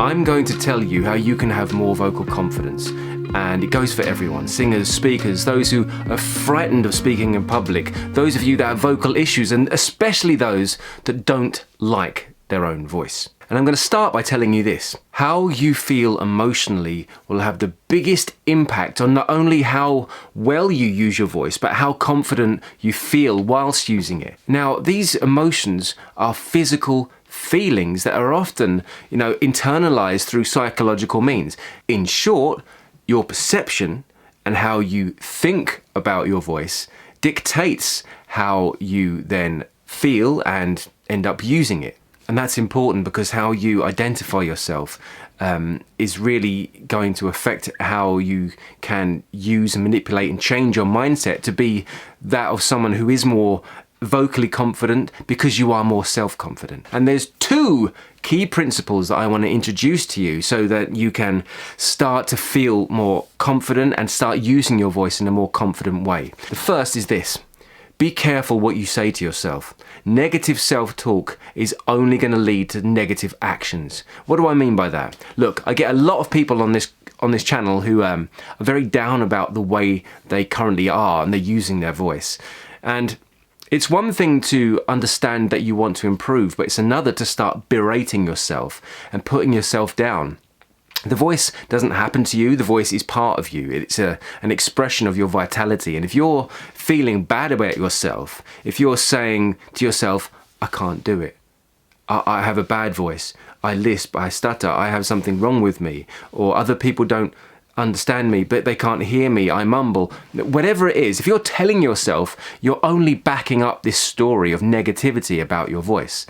I'm going to tell you how you can have more vocal confidence. And it goes for everyone, singers, speakers, those who are frightened of speaking in public, those of you that have vocal issues, and especially those that don't like their own voice. And I'm going to start by telling you this. How you feel emotionally will have the biggest impact on not only how well you use your voice, but how confident you feel whilst using it. Now, these emotions are physical feelings that are often, internalized through psychological means. In short, your perception and how you think about your voice dictates how you then feel and end up using it. And that's important because how you identify yourself is really going to affect how you can use and manipulate and change your mindset to be that of someone who is more vocally confident because you are more self-confident. And there's two key principles that I want to introduce to you so that you can start to feel more confident and start using your voice in a more confident way. The first is this. Be careful what you say to yourself. Negative self-talk is only going to lead to negative actions. What do I mean by that? Look, I get a lot of people on this channel who are very down about the way they currently are and they're using their voice. And it's one thing to understand that you want to improve, but it's another to start berating yourself and putting yourself down. The voice doesn't happen to you. The voice is part of you. It's an expression of your vitality. And if you're feeling bad about yourself, if you're saying to yourself, I can't do it, I have a bad voice, I lisp, I stutter, I have something wrong with me, or other people don't understand me, but they can't hear me, I mumble, whatever it is, if you're telling yourself, you're only backing up this story of negativity about your voice.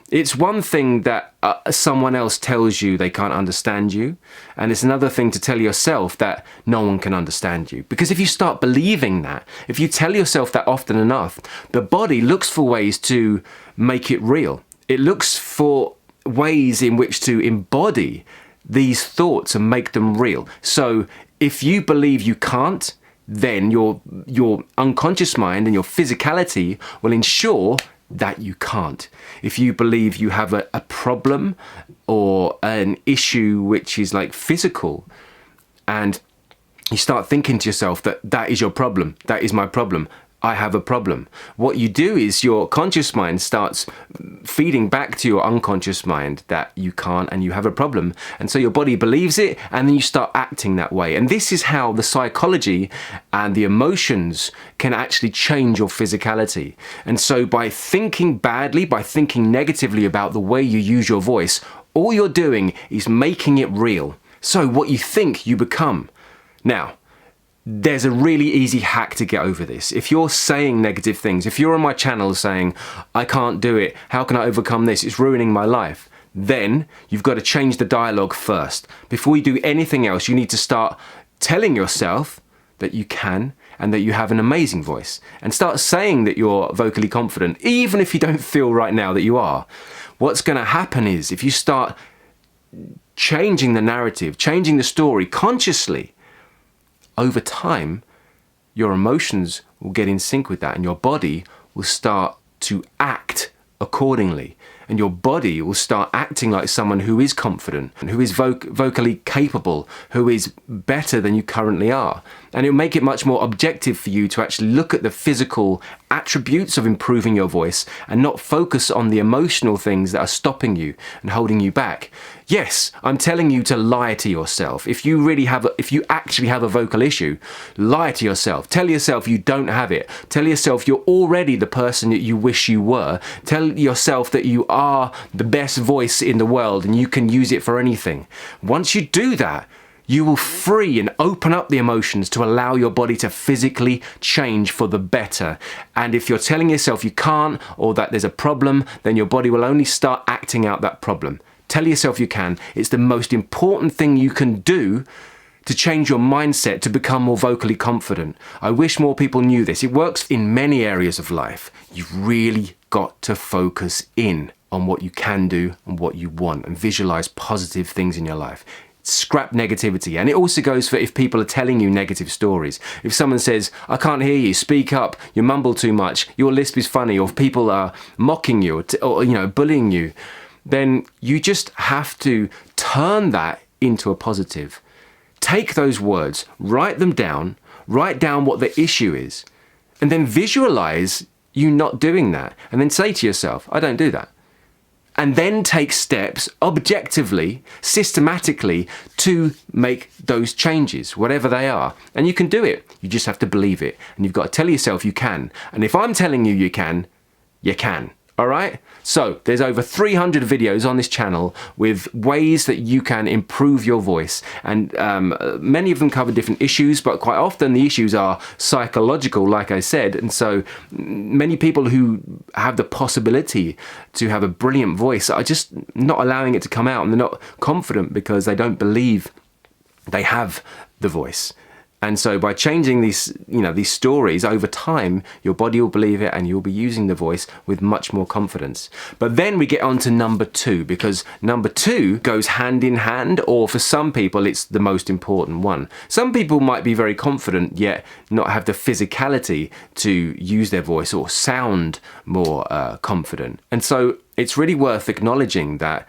It's one thing that someone else tells you they can't understand you, and it's another thing to tell yourself that no one can understand you. Because if you start believing that, if you tell yourself that often enough, the body looks for ways to make it real. It looks for ways in which to embody these thoughts and make them real. So if you believe you can't, then your unconscious mind and your physicality will ensure that you can't. If you believe you have a problem or an issue which is like physical, and you start thinking to yourself that is your problem, that is my problem, I have a problem. What you do is your conscious mind starts feeding back to your unconscious mind that you can't and you have a problem. And so your body believes it, and then you start acting that way. And this is how the psychology and the emotions can actually change your physicality. And so by thinking badly, by thinking negatively about the way you use your voice, all you're doing is making it real. So what you think, you become. Now, there's a really easy hack to get over this. If you're saying negative things, if you're on my channel saying, I can't do it, how can I overcome this, it's ruining my life, then you've got to change the dialogue first. Before you do anything else, you need to start telling yourself that you can and that you have an amazing voice, and start saying that you're vocally confident, even if you don't feel right now that you are. What's going to happen is if you start changing the narrative, changing the story consciously, over time, your emotions will get in sync with that, and your body will start to act accordingly. And your body will start acting like someone who is confident, who is vocally capable, who is better than you currently are. And it'll make it much more objective for you to actually look at the physical attributes of improving your voice and not focus on the emotional things that are stopping you and holding you back. Yes, I'm telling you to lie to yourself. If you actually have a vocal issue, lie to yourself. Tell yourself you don't have it. Tell yourself you're already the person that you wish you were. Tell yourself that you are the best voice in the world and you can use it for anything. Once you do that, you will free and open up the emotions to allow your body to physically change for the better. And if you're telling yourself you can't, or that there's a problem, then your body will only start acting out that problem. Tell yourself you can. It's the most important thing you can do to change your mindset to become more vocally confident. I wish more people knew this. It works in many areas of life. You've really got to focus in on what you can do and what you want, and visualize positive things in your life. Scrap negativity. And it also goes for if people are telling you negative stories. If someone says, I can't hear you, speak up, you mumble too much, your lisp is funny, or if people are mocking you or bullying you, then you just have to turn that into a positive. Take those words, write them down, write down what the issue is, and then visualize you not doing that. And then say to yourself, I don't do that. And then take steps objectively, systematically to make those changes, whatever they are. And you can do it. You just have to believe it. And you've got to tell yourself you can. And if I'm telling you you can, you can. All right? So there's over 300 videos on this channel with ways that you can improve your voice. And many of them cover different issues, but quite often the issues are psychological, like I said. And so many people who have the possibility to have a brilliant voice are just not allowing it to come out, and they're not confident because they don't believe they have the voice. And so by changing these stories over time, your body will believe it and you'll be using the voice with much more confidence. But then we get on to number 2, because number 2 goes hand in hand, or for some people, it's the most important one. Some people might be very confident, yet not have the physicality to use their voice or sound more confident. And so it's really worth acknowledging that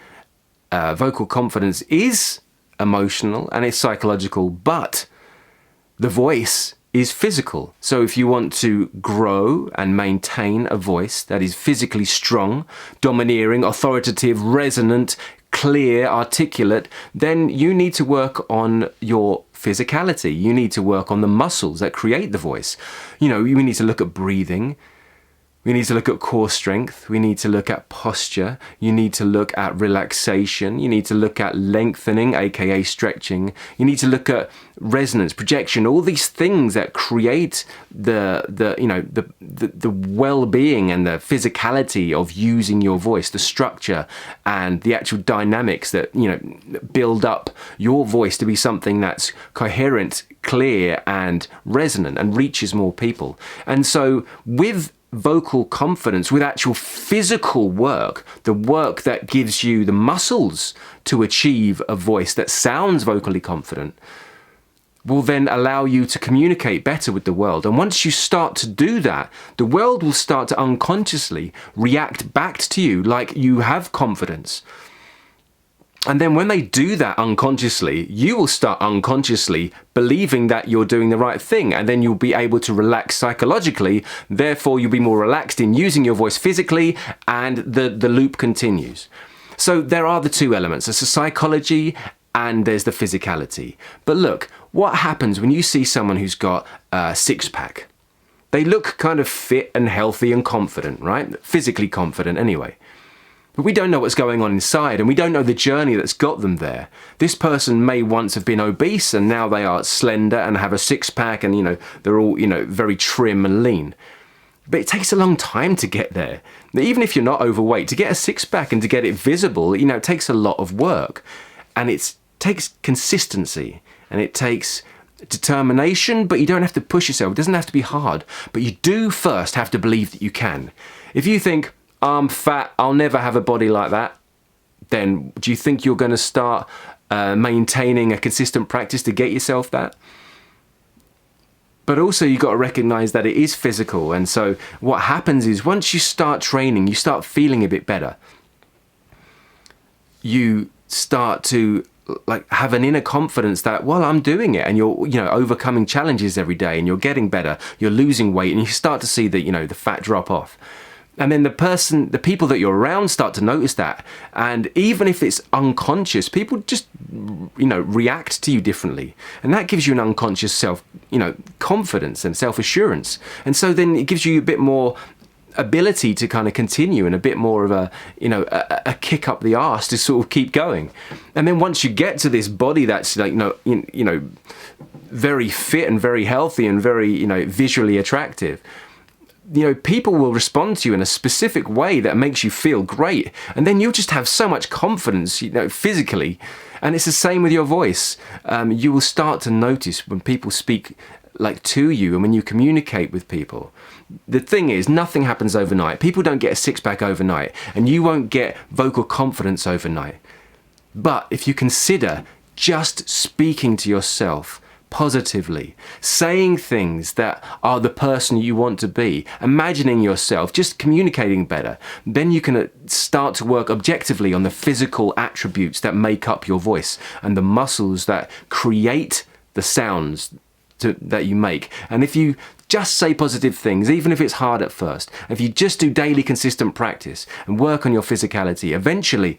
vocal confidence is emotional and it's psychological, but the voice is physical. So if you want to grow and maintain a voice that is physically strong, domineering, authoritative, resonant, clear, articulate, then you need to work on your physicality. You need to work on the muscles that create the voice. You need to look at breathing. We need to look at core strength. We need to look at posture. You need to look at relaxation. You need to look at lengthening, aka stretching. You need to look at resonance, projection, all these things that create the well-being and the physicality of using your voice, the structure and the actual dynamics that build up your voice to be something that's coherent, clear and resonant and reaches more people. And so with vocal confidence, with actual physical work, the work that gives you the muscles to achieve a voice that sounds vocally confident, will then allow you to communicate better with the world. And once you start to do that, the world will start to unconsciously react back to you like you have confidence. And then when they do that unconsciously, you will start unconsciously believing that you're doing the right thing, and then you'll be able to relax psychologically. Therefore, you'll be more relaxed in using your voice physically, and the loop continues. So there are the two elements. There's the psychology and there's the physicality. But look, what happens when you see someone who's got a six-pack? They look kind of fit and healthy and confident, right? Physically confident anyway. But we don't know what's going on inside, and we don't know the journey that's got them there. This person may once have been obese and now they are slender and have a six-pack and, they're all, very trim and lean. But it takes a long time to get there. Even if you're not overweight, to get a six-pack and to get it visible, it takes a lot of work. And it takes consistency and it takes determination, but you don't have to push yourself. It doesn't have to be hard, but you do first have to believe that you can. If you think, I'm fat, I'll never have a body like that, then do you think you're going to start maintaining a consistent practice to get yourself that? But also you've got to recognize that it is physical. And so what happens is once you start training, you start feeling a bit better. You start to have an inner confidence that, well, I'm doing it, and you're overcoming challenges every day and you're getting better, you're losing weight, and you start to see the fat drop off. And then the people that you're around start to notice that. And even if it's unconscious, people just, react to you differently. And that gives you an unconscious confidence and self-assurance. And so then it gives you a bit more ability to kind of continue, and a bit more of a kick up the arse to sort of keep going. And then once you get to this body that's very fit and very healthy and very, visually attractive, people will respond to you in a specific way that makes you feel great. And then you'll just have so much confidence, physically. And it's the same with your voice. You will start to notice when people speak to you and when you communicate with people. The thing is, nothing happens overnight. People don't get a six-pack overnight, and you won't get vocal confidence overnight. But if you consider just speaking to yourself positively, saying things that are the person you want to be, imagining yourself, just communicating better, then you can start to work objectively on the physical attributes that make up your voice and the muscles that create the sounds that you make. And if you just say positive things, even if it's hard at first, if you just do daily consistent practice and work on your physicality, eventually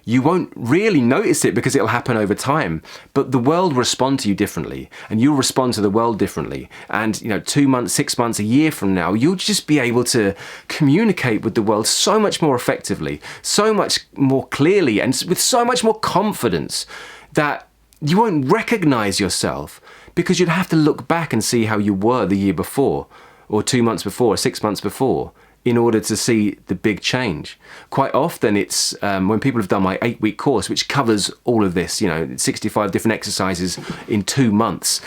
you won't really notice it because it'll happen over time, but the world will respond to you differently and you'll respond to the world differently. And 2 months, 6 months, a year from now, you'll just be able to communicate with the world so much more effectively, so much more clearly, and with so much more confidence that you won't recognize yourself, because you'd have to look back and see how you were the year before, or 2 months before, or 6 months before, in order to see the big change. Quite often it's when people have done my 8-week course, which covers all of this, 65 different exercises in 2 months,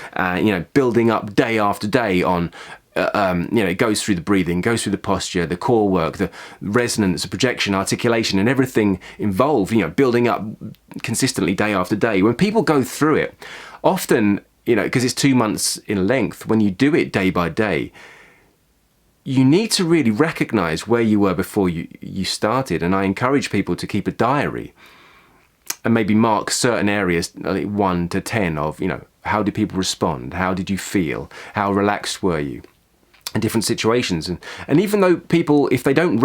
building up day after day on, it goes through the breathing, goes through the posture, the core work, the resonance, the projection, articulation, and everything involved, building up consistently day after day. When people go through it, often, because it's 2 months in length, when you do it day by day, you need to really recognize where you were before you started. And I encourage people to keep a diary and maybe mark certain areas, like 1 to 10 of, how did people respond? How did you feel? How relaxed were you? In different situations, and even though people, if they don't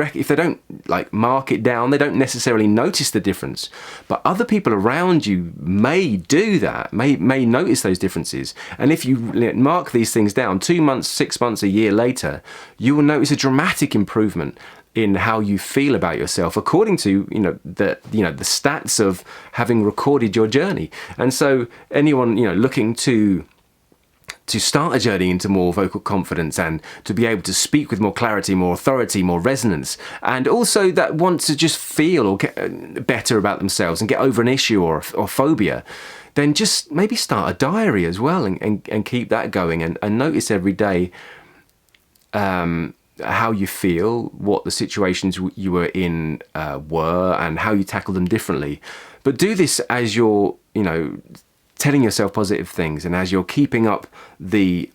like mark it down, they don't necessarily notice the difference. But other people around you may do that, may notice those differences. And if you mark these things down, 2 months, 6 months, a year later, you will notice a dramatic improvement in how you feel about yourself, according to the stats of having recorded your journey. And so anyone looking to start a journey into more vocal confidence and to be able to speak with more clarity, more authority, more resonance, and also that want to just feel or get better about themselves and get over an issue or phobia, then just maybe start a diary as well and keep that going and notice every day how you feel, what the situations you were in were, and how you tackle them differently. But do this as you're, telling yourself positive things, and as you're keeping up the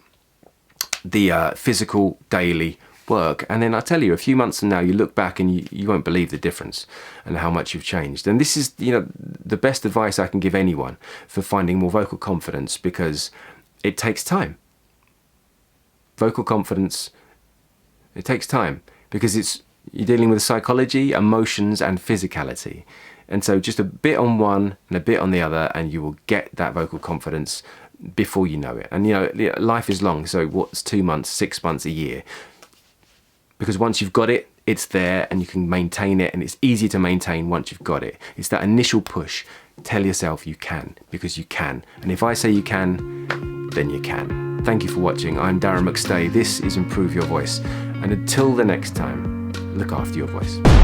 physical daily work. And then I tell you, a few months from now, you look back and you won't believe the difference and how much you've changed. And this is, the best advice I can give anyone for finding more vocal confidence, because it takes time. Vocal confidence, it takes time, because you're dealing with psychology, emotions, and physicality. And so just a bit on one and a bit on the other, and you will get that vocal confidence before you know it. And life is long, so what's 2 months, 6 months, a year? Because once you've got it, it's there and you can maintain it, and it's easy to maintain once you've got it. It's that initial push. Tell yourself you can, because you can. And if I say you can, then you can. Thank you for watching. I'm Darren McStay. This is Improve Your Voice. And until the next time, look after your voice.